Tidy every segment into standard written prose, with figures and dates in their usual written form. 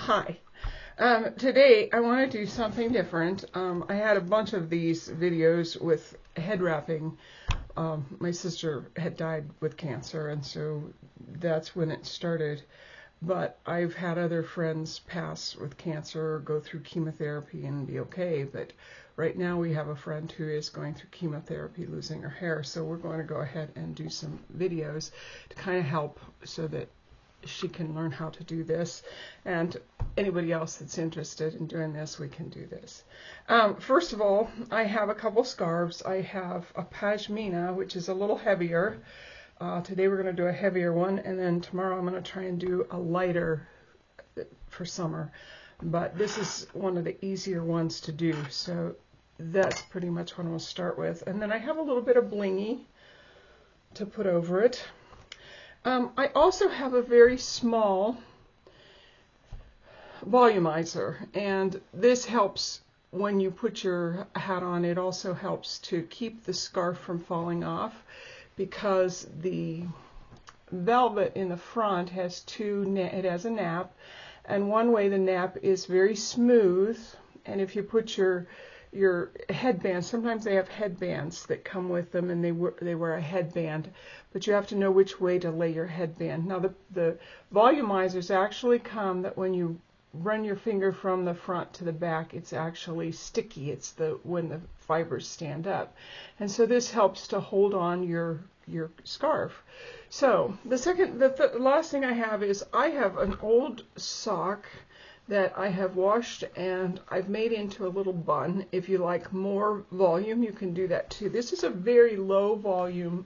Hi. Today I want to do something different. I had a bunch of these videos with head wrapping. My sister had died with cancer, and so that's when it started. But I've had other friends pass with cancer or go through chemotherapy and be okay. But right now we have a friend who is going through chemotherapy, losing her hair. So we're going to go ahead and do some videos to kind of help so that she can learn how to do this, and anybody else that's interested in doing this, we can do this. First of all, I have a couple scarves. I have a pashmina, which is a little heavier. Today we're going to do a heavier one, and then tomorrow I'm going to try and do a lighter for summer. But this is one of the easier ones to do, so that's pretty much what I'm going to start with. And then I have a little bit of blingy to put over it. I also have a very small volumizer, and this helps when you put your hat on. It also helps to keep the scarf from falling off, because the velvet in the front has it has a nap, and one way the nap is very smooth, and if you put your headband, sometimes they have headbands that come with them, and they wear a headband, but you have to know which way to lay your headband. Now the volumizers actually come that when you run your finger from the front to the back, it's actually sticky. It's when the fibers stand up, and so this helps to hold on your scarf. So the last thing I have is I have an old sock that I have washed and I've made into a little bun. If you like more volume, you can do that too. This is a very low volume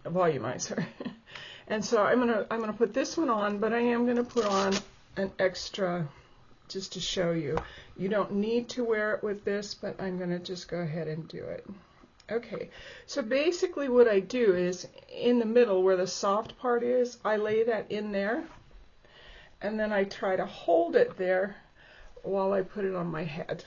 volumizer. And so I'm gonna put this one on, but I am gonna put on an extra just to show you. You don't need to wear it with this, but I'm gonna just go ahead and do it. Okay, so basically what I do is in the middle where the soft part is, I lay that in there, and then I try to hold it there while I put it on my head.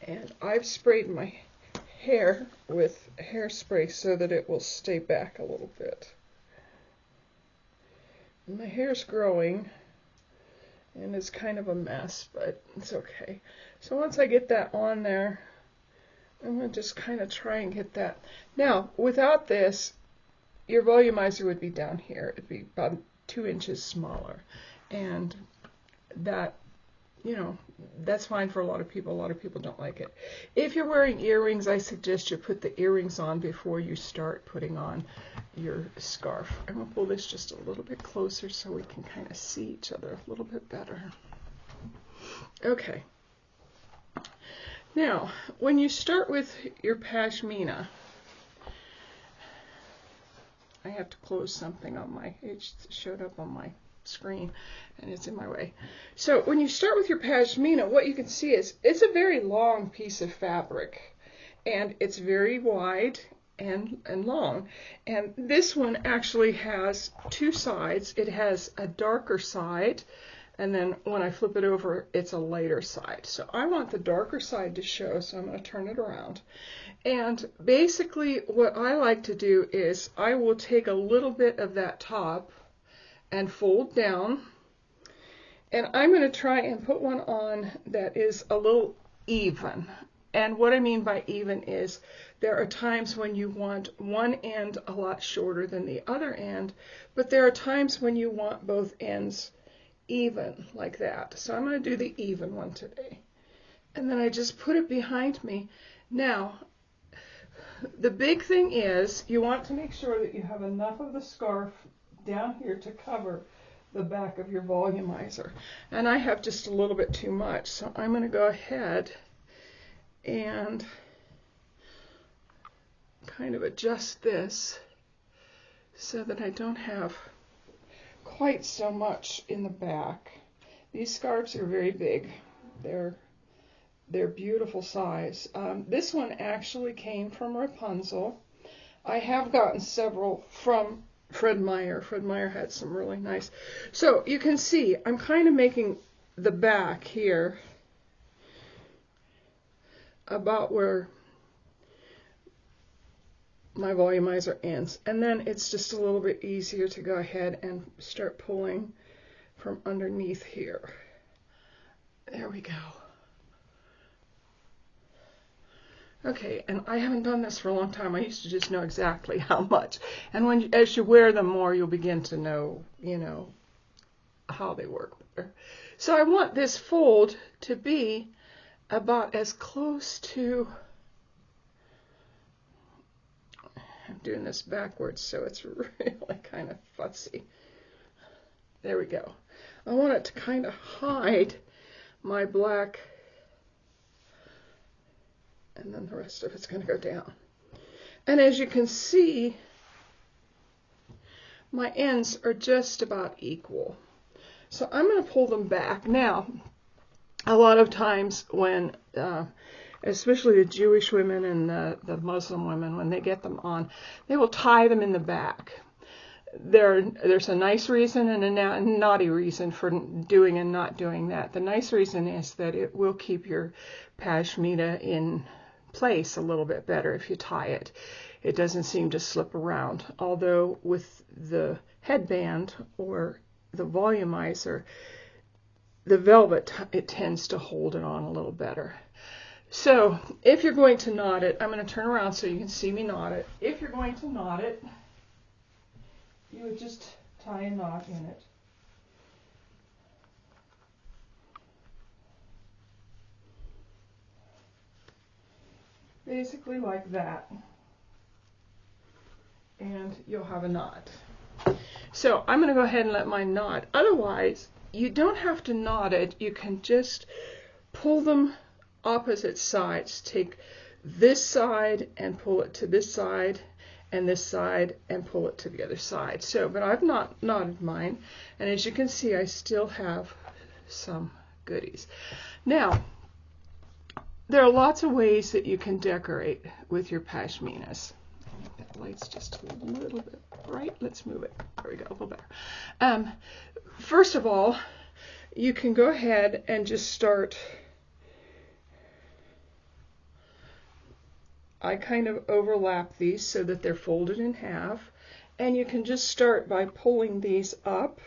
And I've sprayed my hair with hairspray so that it will stay back a little bit. My hair's growing and it's kind of a mess, but it's okay. So once I get that on there, I'm going to just kind of try and get that. Now, without this, your volumizer would be down here. It'd be about 2 inches smaller, and that, that's fine for a lot of people. A lot of people don't like it. If you're wearing earrings, I suggest you put the earrings on before you start putting on your scarf. I'm going to pull this just a little bit closer so we can kind of see each other a little bit better. Okay. Now, when you start with your pashmina, I have to close something on it showed up on my screen and it's in my way. So when you start with your pashmina, what you can see is it's a very long piece of fabric, and it's very wide and long. And this one actually has 2 sides. It has a darker side, and then when I flip it over, it's a lighter side. So I want the darker side to show, so I'm going to turn it around. And basically what I like to do is I will take a little bit of that top and fold down, and I'm going to try and put one on that is a little even. And what I mean by even is there are times when you want one end a lot shorter than the other end, but there are times when you want both ends even, like that. So I'm going to do the even one today. And then I just put it behind me. Now, the big thing is you want to make sure that you have enough of the scarf down here to cover the back of your volumizer. And I have just a little bit too much, so I'm going to go ahead and kind of adjust this so that I don't have quite so much in the back. These scarves are very big. They're beautiful size. This one actually came from Rapunzel. I have gotten several from Fred Meyer. Fred Meyer had some really nice. So you can see I'm kind of making the back here about where my volumizer ends. And then it's just a little bit easier to go ahead and start pulling from underneath here. There we go. Okay, and I haven't done this for a long time. I used to just know exactly how much. And as you wear them more, you'll begin to know, how they work better. So I want this fold to be about as close to, I'm doing this backwards, so it's really kind of fussy. There we go. I want it to kind of hide my black, and then the rest of it's going to go down. And as you can see, my ends are just about equal. So I'm going to pull them back. Now, a lot of times when, especially the Jewish women and the Muslim women, when they get them on, they will tie them in the back. There's a nice reason and a naughty reason for doing and not doing that. The nice reason is that it will keep your pashmina in place a little bit better if you tie it. It doesn't seem to slip around. Although with the headband or the volumizer, the velvet, it tends to hold it on a little better. So if you're going to knot it, I'm going to turn around so you can see me knot it. If you're going to knot it, you would just tie a knot in it. Basically like that. And you'll have a knot. So I'm going to go ahead and let mine knot. Otherwise, you don't have to knot it. You can just pull them opposite sides. Take this side and pull it to this side, and this side and pull it to the other side. So, but I've not knotted mine, and as you can see, I still have some goodies. Now, there are lots of ways that you can decorate with your pashminas. I think that light's just a little bit bright. Let's move it. There we go, a little better. First of all, you can go ahead and just start. I kind of overlap these so that they're folded in half, and you can just start by pulling these up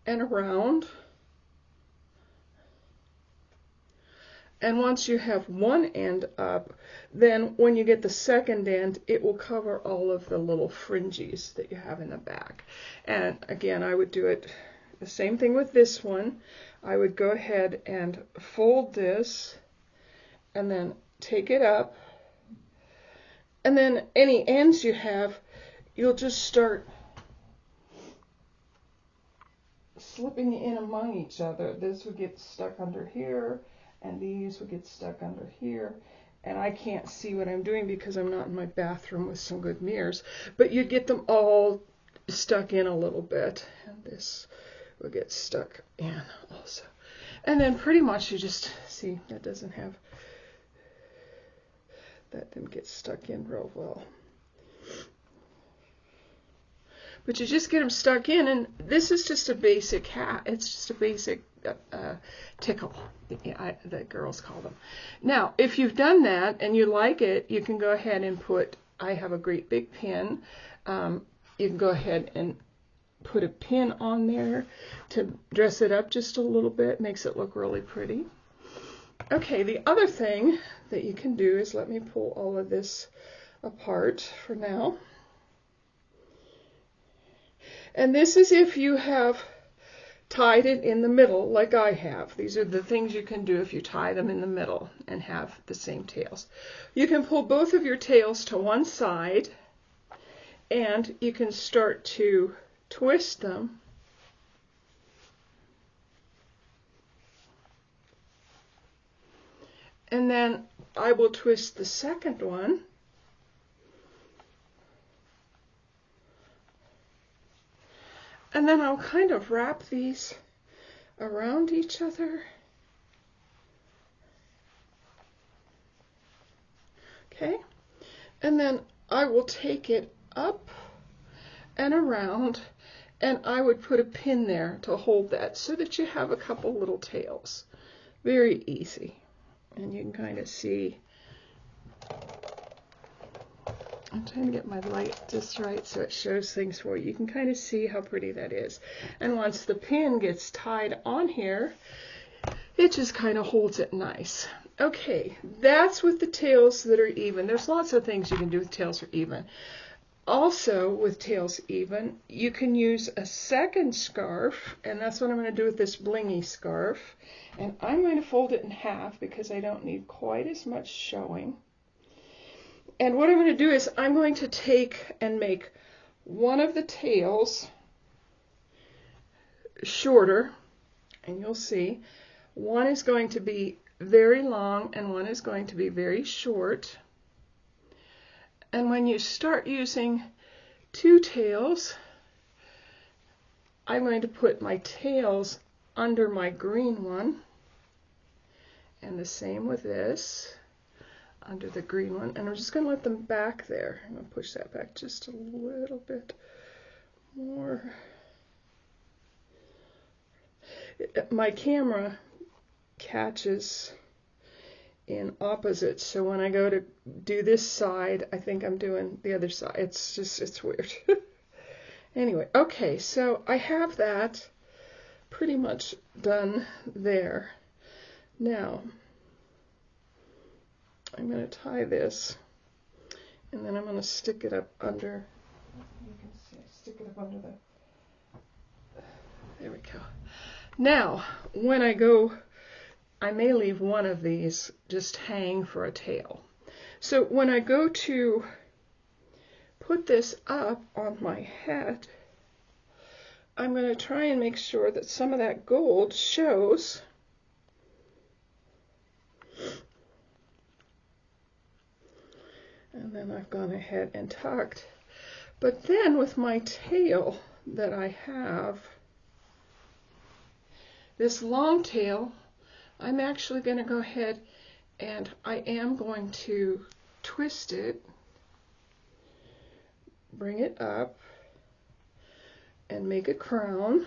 and around. And once you have one end up, then when you get the second end, it will cover all of the little fringes that you have in the back. And again, I would do it the same thing with this one. I would go ahead and fold this and then take it up. And then any ends you have, you'll just start slipping in among each other. This would get stuck under here, and these would get stuck under here. And I can't see what I'm doing because I'm not in my bathroom with some good mirrors. But you'd get them all stuck in a little bit. And this will get stuck in also. And then pretty much you just see that doesn't have, that didn't get stuck in real well. But you just get them stuck in, and this is just a basic hat. It's just a basic tickle, that girls call them. Now, if you've done that and you like it, you can go ahead and put, I have a great big pin. You can go ahead and put a pin on there to dress it up just a little bit, makes it look really pretty. Okay, the other thing that you can do is, let me pull all of this apart for now. And this is if you have tied it in the middle like I have. These are the things you can do if you tie them in the middle and have the same tails. You can pull both of your tails to one side, and you can start to twist them. And then I will twist the second one. And then I'll kind of wrap these around each other. Okay. And then I will take it up and around, and I would put a pin there to hold that so that you have a couple little tails. Very easy. And you can kind of see I'm trying to get my light just right so it shows things for you. You can kind of see how pretty that is. And once the pin gets tied on here, it just kind of holds it nice. Okay, that's with the tails that are even. There's lots of things you can do with tails that are even. Also, with tails even, you can use a second scarf, and that's what I'm going to do with this blingy scarf. And I'm going to fold it in half because I don't need quite as much showing. And what I'm going to do is I'm going to take and make one of the tails shorter, and you'll see. One is going to be very long and one is going to be very short. And when you start using two tails, I'm going to put my tails under my green one, and the same with this, under the green one, and I'm just going to let them back there. I'm going to push that back just a little bit more. My camera catches in opposites, so when I go to do this side, I think I'm doing the other side. It's weird. Anyway, okay, so I have that pretty much done there. Now, I'm going to tie this, and then I'm going to stick it up under, you can see, stick it up under there we go. Now, when I go, I may leave one of these just hang for a tail. So when I go to put this up on my head, I'm going to try and make sure that some of that gold shows. And then I've gone ahead and tucked. But then with my tail that I have, this long tail, I'm actually going to go ahead and I am going to twist it, bring it up, and make a crown.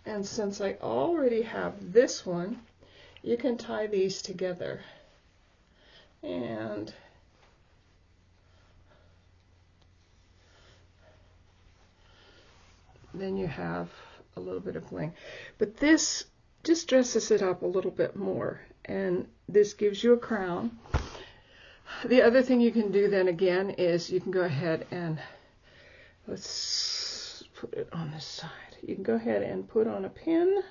And since I already have this one, you can tie these together. And then you have a little bit of bling. But this just dresses it up a little bit more, and this gives you a crown. The other thing you can do then again is you can go ahead and, let's put it on this side. You can go ahead and put on a pin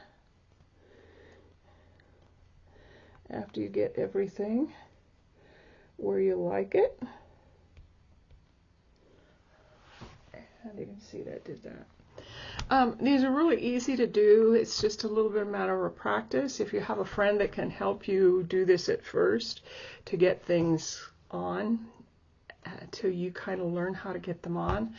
after you get everything where you like it. And you can see that did that. These are really easy to do. It's just a little bit of a matter of practice. If you have a friend that can help you do this at first to get things on, till you kind of learn how to get them on.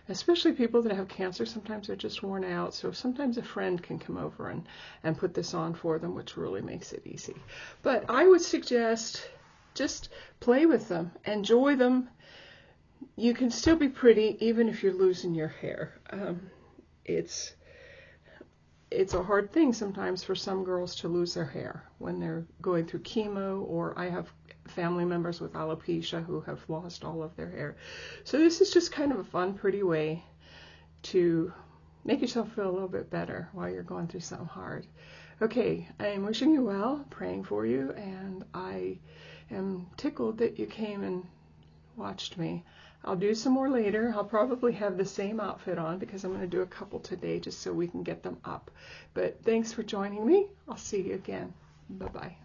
Especially people that have cancer, sometimes they're just worn out. So sometimes a friend can come over and put this on for them, which really makes it easy. But I would suggest just play with them, enjoy them. You can still be pretty even if you're losing your hair. It's a hard thing sometimes for some girls to lose their hair when they're going through chemo, or I have family members with alopecia who have lost all of their hair. So this is just kind of a fun, pretty way to make yourself feel a little bit better while you're going through something hard. Okay, I am wishing you well, praying for you, and I am tickled that you came and watched me. I'll do some more later. I'll probably have the same outfit on because I'm going to do a couple today just so we can get them up. But thanks for joining me. I'll see you again. Bye-bye.